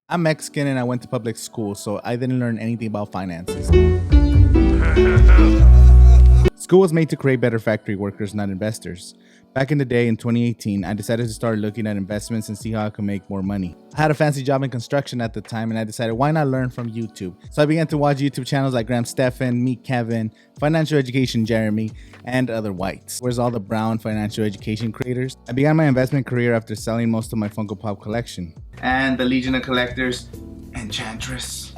I'm Mexican and I went to public school, so I didn't learn anything about finances. School was made to create better factory workers, not investors. Back in the day, in 2018, I decided to start looking at investments and see how I could make more money. I had a fancy job in construction at the time, and I decided, why not learn from YouTube? So I began to watch YouTube channels like Graham Stephan, Meet Kevin, Financial Education Jeremy, and other whites. Where's all the brown financial education creators? I began my investment career after selling most of my Funko Pop collection. And the Legion of Collectors, Enchantress.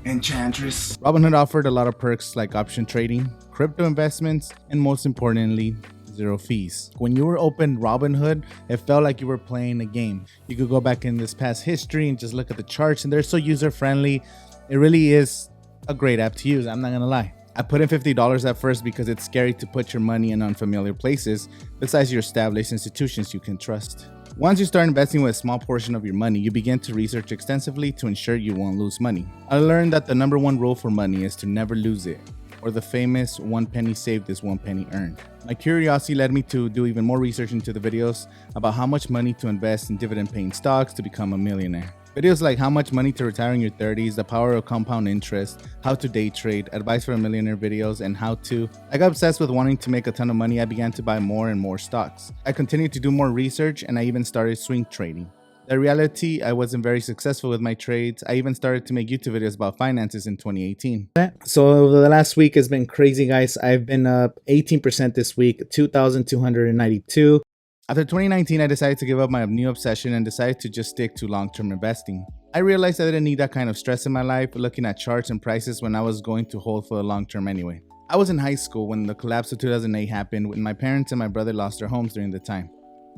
Robinhood offered a lot of perks like option trading, crypto investments, and most importantly, zero fees. When you were open Robinhood, it felt like you were playing a game. You could go back in this past history and just look at the charts, and they're so user-friendly. It really is a great app to use, I'm not gonna lie. I put in $50 at first because it's scary to put your money in unfamiliar places, besides your established institutions you can trust. Once you start investing with a small portion of your money, you begin to research extensively to ensure you won't lose money. I learned that the number one rule for money is to never lose it, or the famous 1 penny saved is 1 penny earned. My curiosity led me to do even more research into the videos about how much money to invest in dividend-paying stocks to become a millionaire. Videos like how much money to retire in your 30s, the power of compound interest, how to day trade, advice for a millionaire videos, and how to. I got obsessed with wanting to make a ton of money. I began to buy more and more stocks. I continued to do more research, and I even started swing trading. The reality, I wasn't very successful with my trades. I even started to make YouTube videos about finances in 2018. So the last week has been crazy, guys. I've been up 18% this week, 2,292. After 2019, I decided to give up my new obsession and decided to just stick to long-term investing. I realized I didn't need that kind of stress in my life, looking at charts and prices when I was going to hold for the long term anyway. I was in high school when the collapse of 2008 happened, when my parents and my brother lost their homes during the time.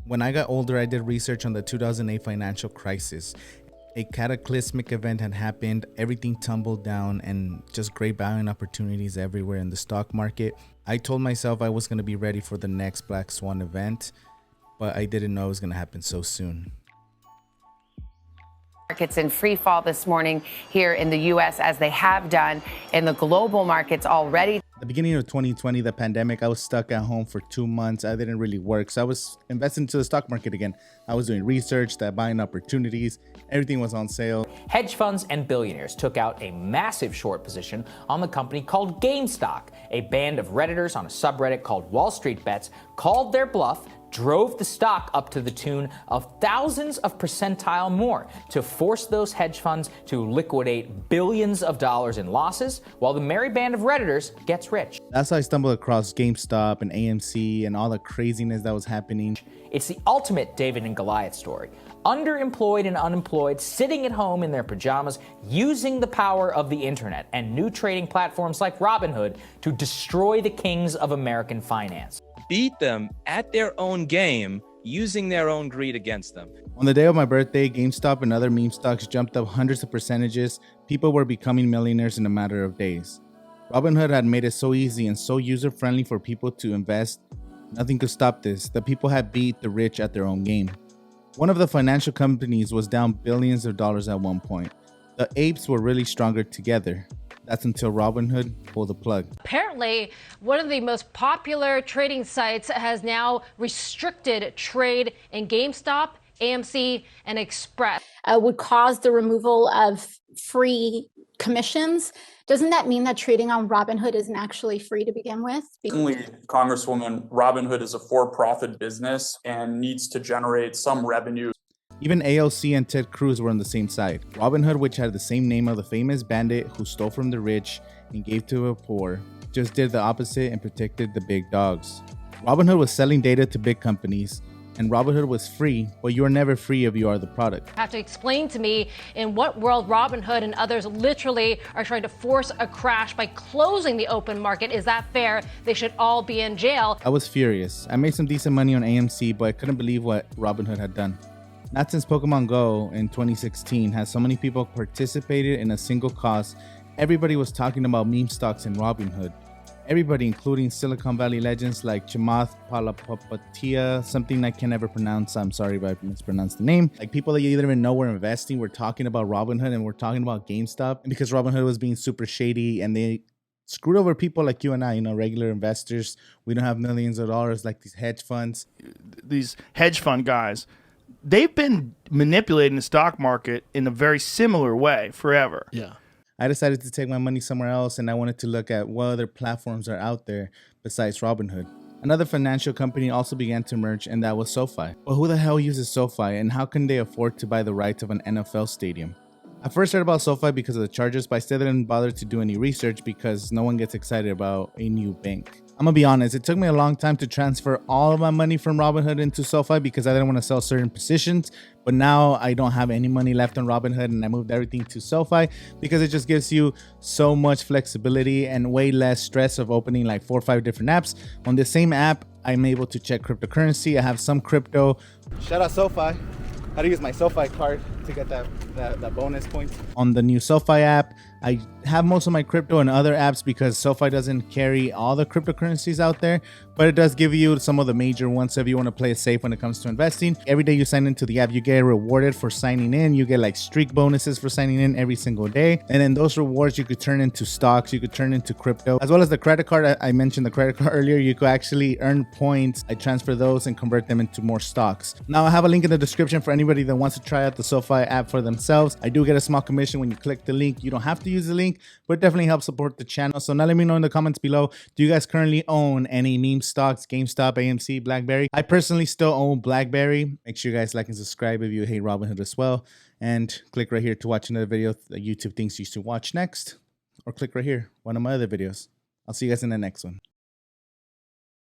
When I got older, I did research on the 2008 financial crisis. A cataclysmic event had happened, everything tumbled down, and just great buying opportunities everywhere in the stock market. I told myself I was going to be ready for the next Black Swan event, but I didn't know it was going to happen so soon. Markets in free fall this morning here in the U.S. as they have done in the global markets already. At the beginning of 2020, the pandemic, I was stuck at home for 2 months. I didn't really work, so I was investing into the stock market again. I was doing research, that buying opportunities, everything was on sale. Hedge funds and billionaires took out a massive short position on the company called GameStop. A band of Redditors on a subreddit called Wall Street Bets called their bluff, drove the stock up to the tune of thousands of percentile more to force those hedge funds to liquidate billions of dollars in losses while the merry band of Redditors gets rich. That's how I stumbled across GameStop and AMC and all the craziness that was happening. It's the ultimate David and Goliath story. Underemployed and unemployed, sitting at home in their pajamas, using the power of the internet and new trading platforms like Robinhood to destroy the kings of American finance. Beat them at their own game, using their own greed against them. On the day of my birthday, GameStop and other meme stocks jumped up hundreds of percentages. People were becoming millionaires in a matter of days. Robinhood had made it so easy and so user-friendly for people to invest. Nothing could stop this. The people had beat the rich at their own game. One of the financial companies was down billions of dollars at one point. The apes were really stronger together. That's until Robinhood pulled the plug. Apparently, one of the most popular trading sites has now restricted trade in GameStop, AMC, and Express. Would cause the removal of free commissions. Doesn't that mean that trading on Robinhood isn't actually free to begin with? Certainly, Congresswoman, Robinhood is a for-profit business and needs to generate some revenue. Even AOC and Ted Cruz were on the same side. Robinhood, which had the same name of the famous bandit who stole from the rich and gave to the poor, just did the opposite and protected the big dogs. Robinhood was selling data to big companies, and Robinhood was free, but you are never free if you are the product. You have to explain to me in what world Robinhood and others literally are trying to force a crash by closing the open market. Is that fair? They should all be in jail. I was furious. I made some decent money on AMC, but I couldn't believe what Robinhood had done. Not since Pokemon Go in 2016 has so many people participated in a single cause. Everybody was talking about meme stocks in Robinhood. Everybody, including Silicon Valley legends like Chamath Palihapitiya, something I can never pronounce. I'm sorry if I mispronounced the name. Like people that you didn't even know were investing were talking about Robinhood and we're talking about GameStop. And because Robinhood was being super shady and they screwed over people like you and I, regular investors. We don't have millions of dollars like these hedge funds. These hedge fund guys, they've been manipulating the stock market in a very similar way forever. Yeah. I decided to take my money somewhere else, and I wanted to look at what other platforms are out there besides Robinhood. Another financial company also began to emerge, and that was Sofi. Well, who the hell uses Sofi, and how can they afford to buy the rights of an NFL stadium? I first heard about Sofi because of the charges, but I still didn't bother to do any research because no one gets excited about a new bank. I'm gonna be honest, it took me a long time to transfer all of my money from Robinhood into Sofi because I didn't want to sell certain positions, but now I don't have any money left on Robinhood and I moved everything to Sofi because it just gives you so much flexibility and way less stress of opening like 4 or 5 different apps. On the same app, I'm able to check cryptocurrency. I have some crypto. Shout out Sofi. How to use my Sofi card to get that bonus points. On the new Sofi app, I have most of my crypto in other apps because Sofi doesn't carry all the cryptocurrencies out there, but it does give you some of the major ones. So if you want to play it safe when it comes to investing, every day you sign into the app, you get rewarded for signing in. You get like streak bonuses for signing in every single day. And then those rewards you could turn into stocks, you could turn into crypto, as well as the credit card. I mentioned the credit card earlier. You could actually earn points. I transfer those and convert them into more stocks. Now I have a link in the description for anybody that wants to try out the Sofi app for themselves. I do get a small commission when you click the link. You don't have to use the link, but it definitely helps support the channel. So now let me know in the comments below, do you guys currently own any meme stocks, GameStop, AMC, BlackBerry? I personally still own BlackBerry. Make sure you guys like and subscribe if you hate Robinhood as well, and click right here to watch another video that YouTube thinks you should watch next, or click right here, one of my other videos. I'll see you guys in the next one.